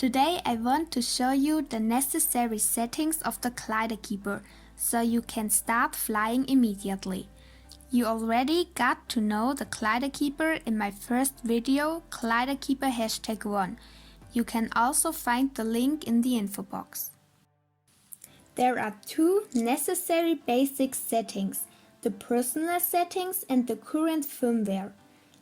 Today I want to show you the necessary settings of the gliderkeeper, so you can start flying immediately. You already got to know the gliderkeeper in my first video, gliderkeeper #1. You can also find the link in the info box. There are two necessary basic settings, the personal settings and the current firmware.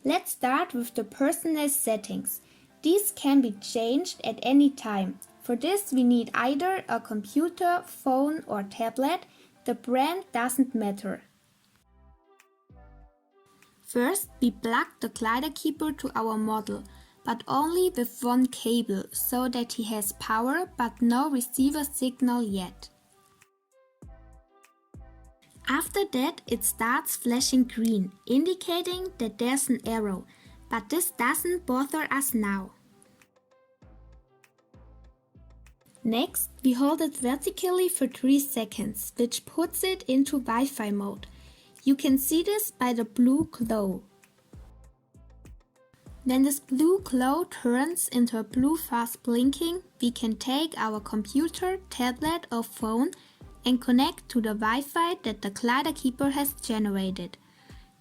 Let's start with the personal settings. These can be changed at any time. For this we need either a computer, phone or tablet. The brand doesn't matter. First, we plug the gliderkeeper to our model, but only with one cable, so that he has power but no receiver signal yet. After that, it starts flashing green, indicating that there's an arrow, but this doesn't bother us now. Next, we hold it vertically for 3 seconds, which puts it into Wi-Fi mode. You can see this by the blue glow. When this blue glow turns into a blue fast blinking, we can take our computer, tablet or phone and connect to the Wi-Fi that the gliderkeeper has generated.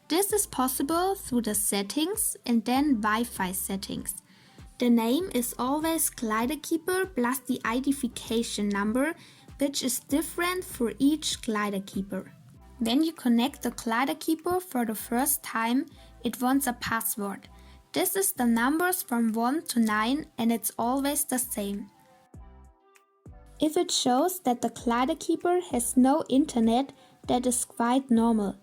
This is possible through the settings and then Wi-Fi settings. The name is always gliderkeeper plus the identification number, which is different for each gliderkeeper. When you connect the gliderkeeper for the first time, it wants a password. This is the numbers from 1 to 9 and it's always the same. If it shows that the gliderkeeper has no internet, that is quite normal.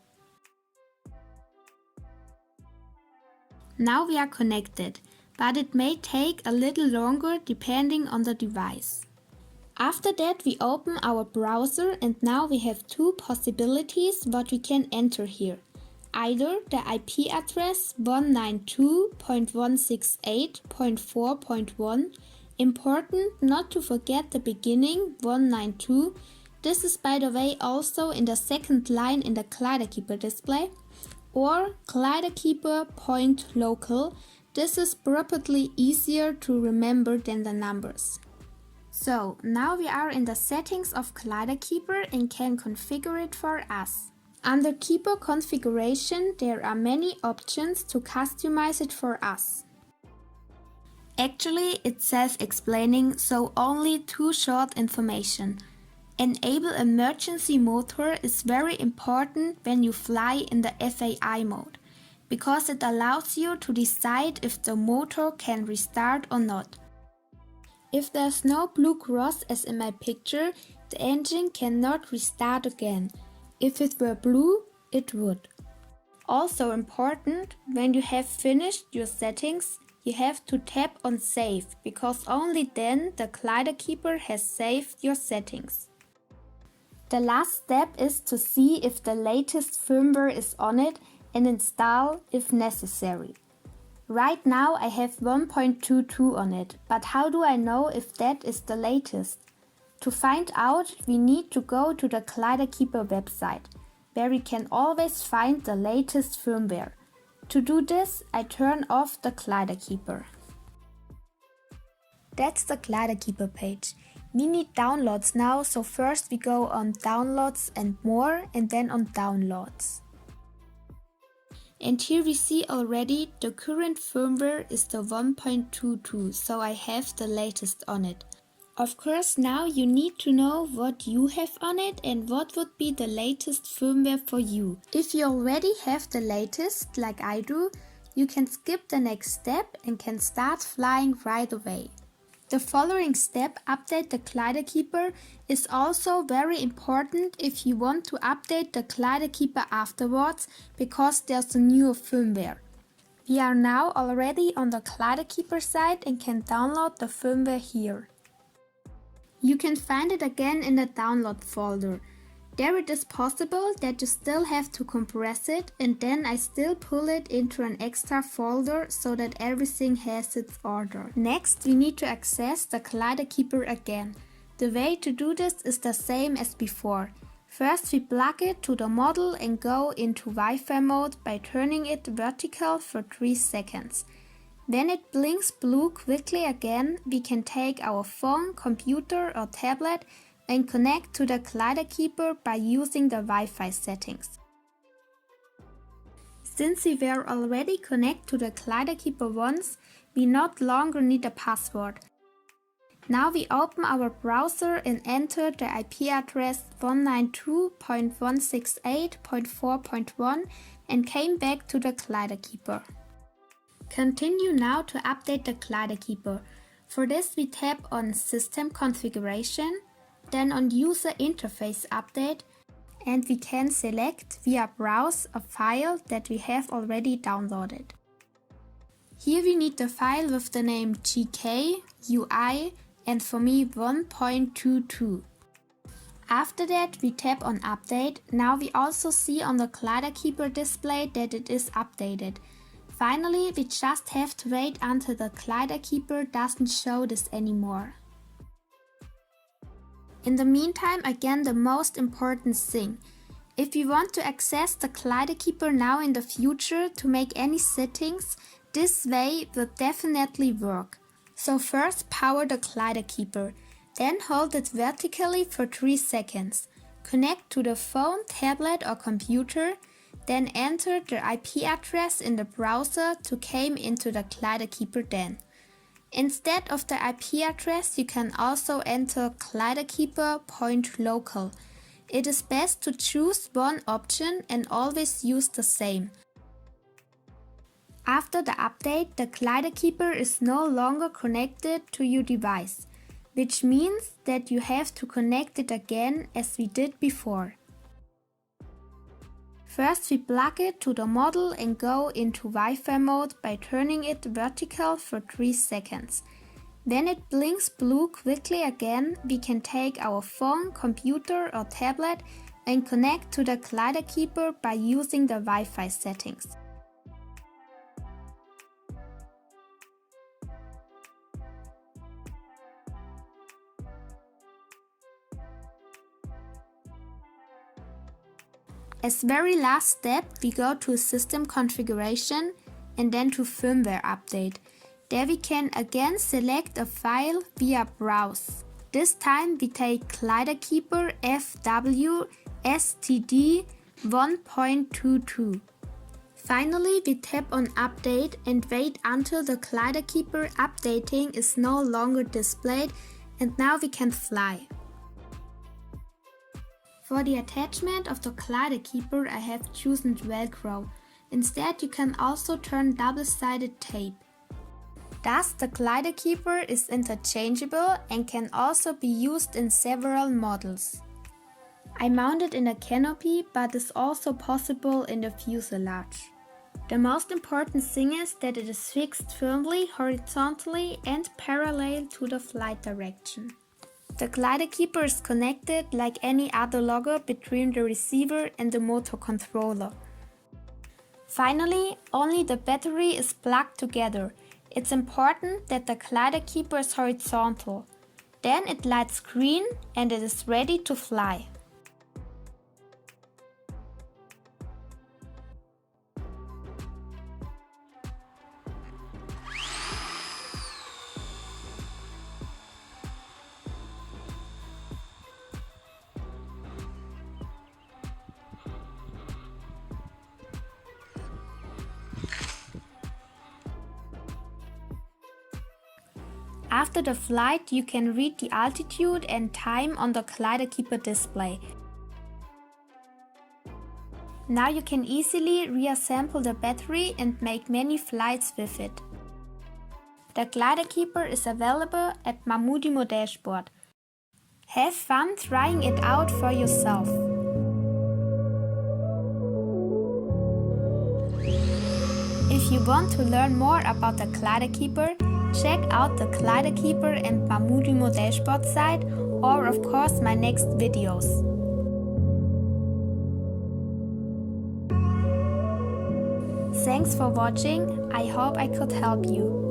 Now we are connected, but it may take a little longer depending on the device. After that we open our browser and now we have two possibilities what we can enter here. Either the IP address 192.168.4.1. Important not to forget the beginning 192. This is by the way also in the second line in the gliderkeeper display. Or gliderkeeper.local. This is probably easier to remember than the numbers. So now we are in the settings of gliderkeeper and can configure it for us. Under keeper configuration there are many options to customize it for us. Actually, it's self-explaining, so only two short information. Enable emergency motor is very important when you fly in the FAI mode, because it allows you to decide if the motor can restart or not. If there's no blue cross as in my picture, the engine cannot restart again. If it were blue, it would. Also important, when you have finished your settings, you have to tap on save, because only then the gliderkeeper has saved your settings. The last step is to see if the latest firmware is on it and install if necessary. Right now I have 1.22 on it, but how do I know if that is the latest? To find out, we need to go to the gliderkeeper website, where we can always find the latest firmware. To do this, I turn off the gliderkeeper. That's the gliderkeeper page. We need downloads now, so first we go on downloads and more and then on downloads. And here we see already the current firmware is the 1.22, so I have the latest on it. Of course, now you need to know what you have on it and what would be the latest firmware for you. If you already have the latest, like I do, you can skip the next step and can start flying right away. The following step, update the gliderkeeper, is also very important if you want to update the gliderkeeper afterwards, because there's a newer firmware. We are now already on the gliderkeeper site and can download the firmware here. You can find it again in the download folder. There it is possible that you still have to compress it, and then I still pull it into an extra folder so that everything has its order. Next, we need to access the gliderkeeper again. The way to do this is the same as before. First we plug it to the model and go into Wi-Fi mode by turning it vertical for 3 seconds. When it blinks blue quickly again, we can take our phone, computer or tablet and connect to the gliderkeeper by using the Wi-Fi settings. Since we were already connected to the gliderkeeper once, we no longer need a password. Now we open our browser and enter the IP address 192.168.4.1 and came back to the gliderkeeper. Continue now to update the gliderkeeper. For this we tap on System Configuration, then on User Interface Update, and we can select via Browse a file that we have already downloaded. Here we need the file with the name GK, UI and for me 1.22. After that we tap on Update. Now we also see on the gliderkeeper display that it is updated. Finally, we just have to wait until the gliderkeeper doesn't show this anymore. In the meantime, again the most important thing. If you want to access the gliderkeeper now in the future to make any settings, this way will definitely work. So first power the gliderkeeper, then hold it vertically for 3 seconds. Connect to the phone, tablet or computer, then enter the IP address in the browser to come into the gliderkeeper then. Instead of the IP address, you can also enter gliderkeeper.local. It is best to choose one option and always use the same. After the update, the gliderkeeper is no longer connected to your device, which means that you have to connect it again as we did before. First we plug it to the model and go into Wi-Fi mode by turning it vertical for 3 seconds. When it blinks blue quickly again, we can take our phone, computer or tablet and connect to the gliderkeeper by using the Wi-Fi settings. As very last step, we go to System Configuration and then to Firmware Update. There we can again select a file via Browse. This time we take gliderkeeper FW STD 1.22. Finally, we tap on Update and wait until the gliderkeeper updating is no longer displayed, and now we can fly. For the attachment of the gliderkeeper I have chosen Velcro. Instead you can also turn double-sided tape. Thus the gliderkeeper is interchangeable and can also be used in several models. I mount it in a canopy, but is also possible in the fuselage. The most important thing is that it is fixed firmly, horizontally and parallel to the flight direction. The gliderkeeper is connected like any other logger between the receiver and the motor controller. Finally, only the battery is plugged together. It's important that the gliderkeeper is horizontal. Then it lights green and it is ready to fly. After the flight, you can read the altitude and time on the gliderkeeper display. Now you can easily reassemble the battery and make many flights with it. The gliderkeeper is available at Mamudimo dashboard. Have fun trying it out for yourself. If you want to learn more about the gliderkeeper, check out the gliderkeeper and Mamudimo dashboard site, or of course my next videos. Thanks for watching, I hope I could help you.